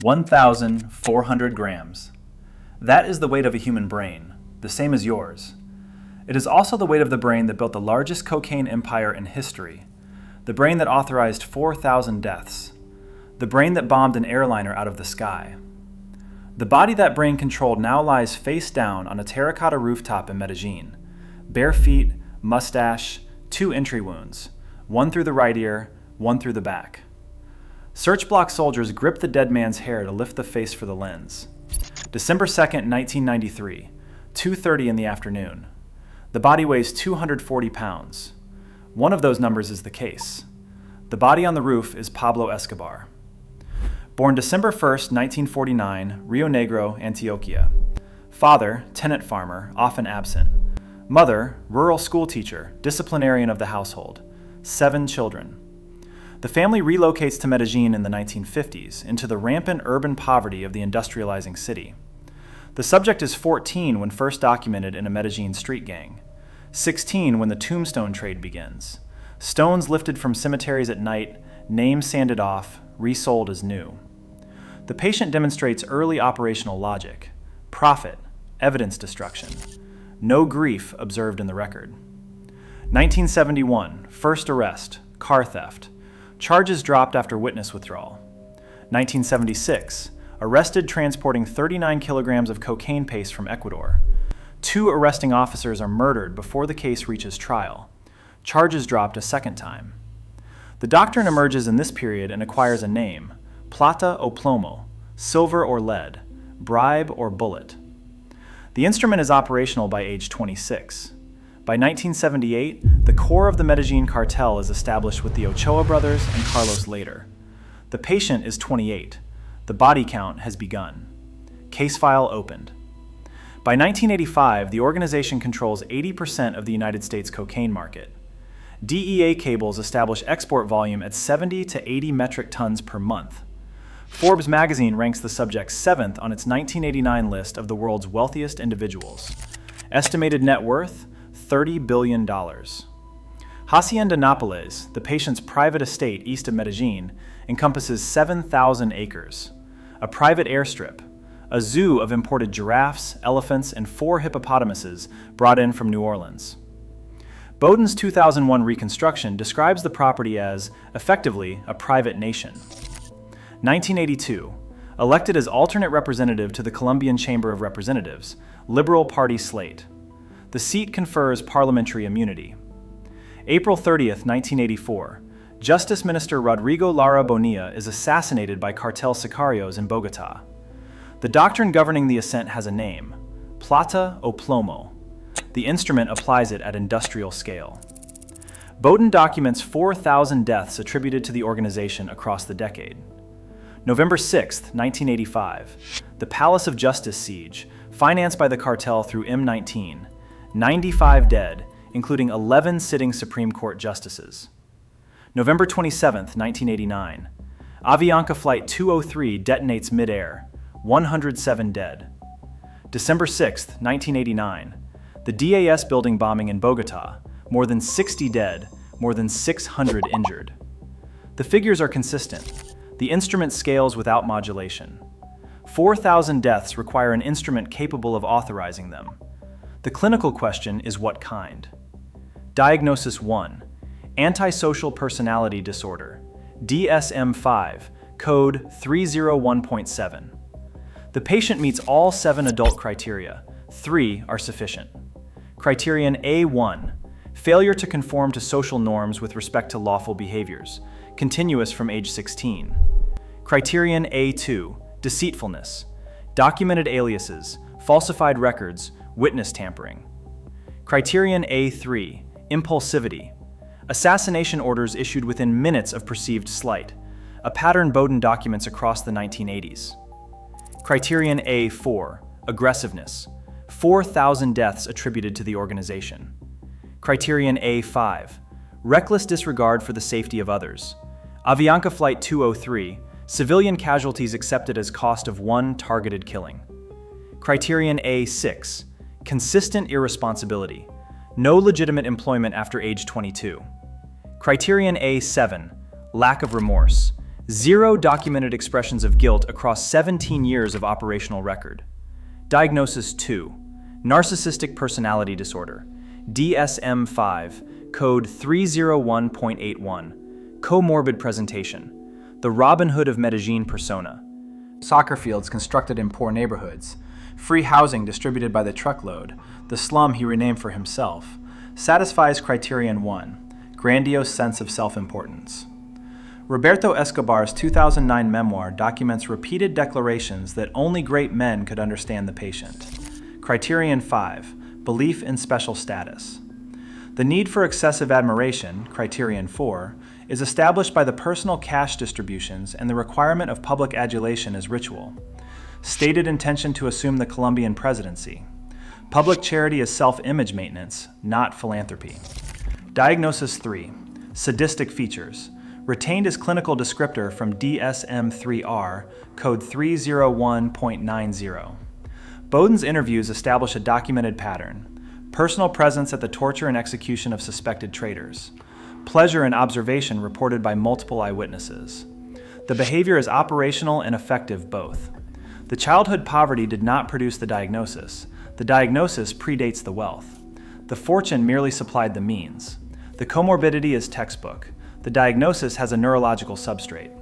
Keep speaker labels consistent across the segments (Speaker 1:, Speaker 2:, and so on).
Speaker 1: 1,400 grams. That is the weight of a human brain, the same as yours. It is also the weight of the brain that built the largest cocaine empire in history, the brain that authorized 4,000 deaths, the brain that bombed an airliner out of the sky. The body that brain controlled now lies face down on a terracotta rooftop in Medellin. Bare feet, mustache, 2 entry wounds, one through the right ear, one through the back. Search block soldiers grip the dead man's hair to lift the face for the lens. December 2nd, 1993, 2:30 in the afternoon. The body weighs 240 pounds. One of those numbers is the case. The body on the roof is Pablo Escobar. Born December 1st, 1949, Rio Negro, Antioquia. Father, tenant farmer, often absent. Mother, rural school teacher, disciplinarian of the household. 7 children. The family relocates to Medellin in the 1950s, into the rampant urban poverty of the industrializing city. The subject is 14 when first documented in a Medellin street gang, 16 when the tombstone trade begins. Stones lifted from cemeteries at night, names sanded off, resold as new. The patient demonstrates early operational logic, profit, evidence destruction. No grief observed in the record. 1971, first arrest, car theft. Charges dropped after witness withdrawal. 1976, arrested transporting 39 kilograms of cocaine paste from Ecuador. 2 arresting officers are murdered before the case reaches trial. Charges dropped a second time. The doctrine emerges in this period and acquires a name: plata o plomo, silver or lead, bribe or bullet. The instrument is operational by age 26. By 1978, the core of the Medellin cartel is established with the Ochoa brothers and Carlos later. The patient is 28. The body count has begun. Case file opened. By 1985, the organization controls 80% of the United States cocaine market. DEA cables establish export volume at 70 to 80 metric tons per month. Forbes magazine ranks the subject 7th on its 1989 list of the world's wealthiest individuals. Estimated net worth, $30 billion. Hacienda Nápoles, the patient's private estate east of Medellin, encompasses 7,000 acres, a private airstrip, a zoo of imported giraffes, elephants, and 4 hippopotamuses brought in from New Orleans. Bowden's 2001 reconstruction describes the property as, effectively, a private nation. 1982, elected as alternate representative to the Colombian Chamber of Representatives, Liberal Party slate. The seat confers parliamentary immunity. April 30th, 1984, Justice Minister Rodrigo Lara Bonilla is assassinated by cartel sicarios in Bogotá. The doctrine governing the assent has a name: plata o plomo. The instrument applies it at industrial scale. Bowden documents 4,000 deaths attributed to the organization across the decade. November 6th, 1985, the Palace of Justice siege, financed by the cartel through M19. 95 dead, including 11 sitting Supreme Court justices. November 27, 1989. Avianca Flight 203 detonates midair, 107 dead. December 6, 1989. The DAS building bombing in Bogotá, more than 60 dead, more than 600 injured. The figures are consistent. The instrument scales without modulation. 4,000 deaths require an instrument capable of authorizing them. The clinical question is what kind? Diagnosis 1, Antisocial Personality Disorder, DSM-5, code 301.7. The patient meets all 7 adult criteria. 3 are sufficient. Criterion A1, failure to conform to social norms with respect to lawful behaviors, continuous from age 16. Criterion A2, deceitfulness, documented aliases, falsified records, witness tampering. Criterion A3, impulsivity, assassination orders issued within minutes of perceived slight, a pattern Bowden documents across the 1980s. Criterion A4, aggressiveness, 4,000 deaths attributed to the organization. Criterion A5, reckless disregard for the safety of others. Avianca Flight 203, civilian casualties accepted as cost of 1 targeted killing. Criterion A6, consistent irresponsibility, no legitimate employment after age 22. Criterion A7, lack of remorse, 0 documented expressions of guilt across 17 years of operational record. Diagnosis 2. Narcissistic personality disorder. DSM-5, code 301.81. Comorbid presentation. The Robin Hood of Medellin persona. Soccer fields constructed in poor neighborhoods. Free housing distributed by the truckload. The slum he renamed for himself. Satisfies criterion 1. Grandiose sense of self-importance. Roberto Escobar's 2009 memoir documents repeated declarations that only great men could understand the patient. Criterion 5. Belief in special status. The need for excessive admiration, criterion 4, is established by the personal cash distributions and the requirement of public adulation as ritual. Stated intention to assume the Colombian presidency. Public charity is self-image maintenance, not philanthropy. Diagnosis 3. Sadistic features. Retained as clinical descriptor from DSM-3R, code 301.90. Bowden's interviews establish a documented pattern. Personal presence at the torture and execution of suspected traitors. Pleasure and observation reported by multiple eyewitnesses. The behavior is operational and effective both. The childhood poverty did not produce the diagnosis. The diagnosis predates the wealth. The fortune merely supplied the means. The comorbidity is textbook. The diagnosis has a neurological substrate.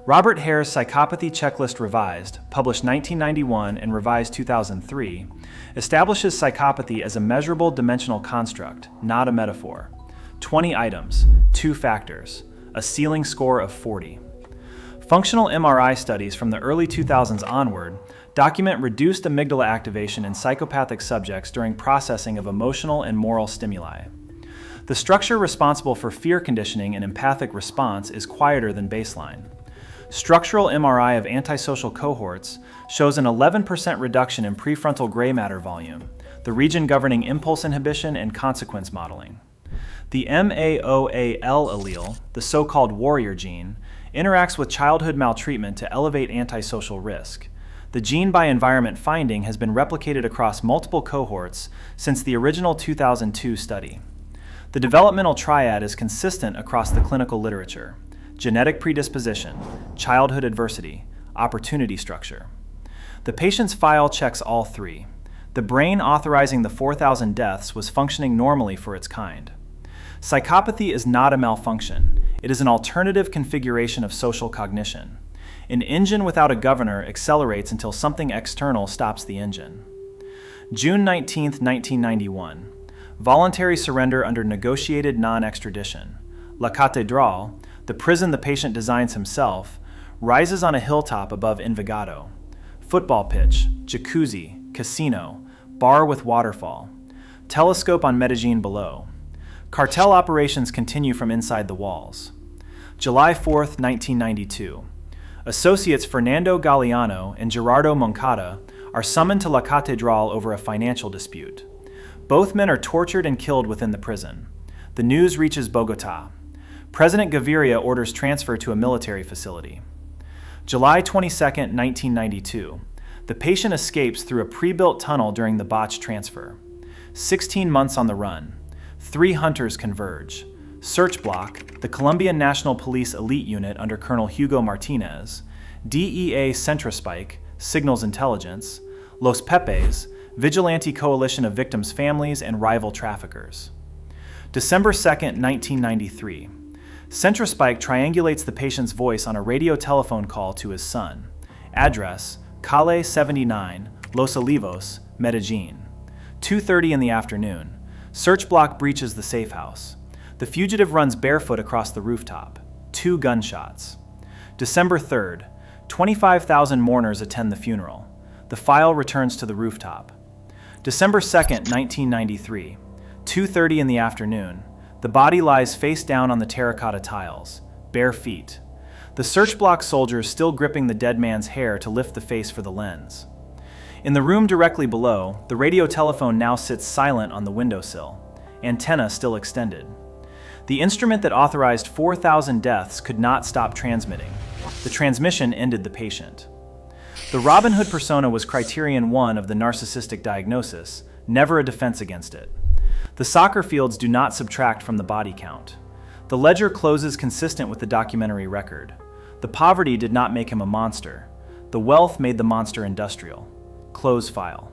Speaker 1: Robert Hare's Psychopathy Checklist Revised, published 1991 and revised 2003, establishes psychopathy as a measurable dimensional construct, not a metaphor. 20 items, 2 factors, a ceiling score of 40. Functional MRI studies from the early 2000s onward document reduced amygdala activation in psychopathic subjects during processing of emotional and moral stimuli. The structure responsible for fear conditioning and empathic response is quieter than baseline. Structural MRI of antisocial cohorts shows an 11% reduction in prefrontal gray matter volume, the region governing impulse inhibition and consequence modeling. The MAOAL allele, the so-called warrior gene, interacts with childhood maltreatment to elevate antisocial risk. The gene by environment finding has been replicated across multiple cohorts since the original 2002 study. The developmental triad is consistent across the clinical literature: genetic predisposition, childhood adversity, opportunity structure. The patient's file checks all 3. The brain authorizing the 4,000 deaths was functioning normally for its kind. Psychopathy is not a malfunction. It is an alternative configuration of social cognition. An engine without a governor accelerates until something external stops the engine. June 19, 1991. Voluntary surrender under negotiated non-extradition. La Catedral, the prison the patient designs himself, rises on a hilltop above Envigado. Football pitch, jacuzzi, casino, bar with waterfall. Telescope on Medellin below. Cartel operations continue from inside the walls. July 4, 1992. Associates Fernando Galeano and Gerardo Moncada are summoned to La Catedral over a financial dispute. Both men are tortured and killed within the prison. The news reaches Bogota. President Gaviria orders transfer to a military facility. July 22, 1992. The patient escapes through a pre-built tunnel during the botched transfer. 16 months on the run. 3 hunters converge. Search Block, the Colombian National Police elite unit under Colonel Hugo Martinez. DEA Centrospike, Signals Intelligence. Los Pepes, vigilante coalition of victims' families and rival traffickers. December 2, 1993. Centrospike triangulates the patient's voice on a radio telephone call to his son. Address, Calle 79, Los Olivos, Medellin. 2:30 in the afternoon. Search Block breaches the safe house. The fugitive runs barefoot across the rooftop. 2 gunshots. December 3rd. 25,000 mourners attend the funeral. The file returns to the rooftop. December 2nd, 1993. 2:30 in the afternoon. The body lies face down on the terracotta tiles. Bare feet. The Search Block soldiers still gripping the dead man's hair to lift the face for the lens. In the room directly below, the radio telephone now sits silent on the windowsill, antenna still extended. The instrument that authorized 4,000 deaths could not stop transmitting. The transmission ended the patient. The Robin Hood persona was criterion 1 of the narcissistic diagnosis, never a defense against it. The soccer fields do not subtract from the body count. The ledger closes consistent with the documentary record. The poverty did not make him a monster. The wealth made the monster industrial. Close file.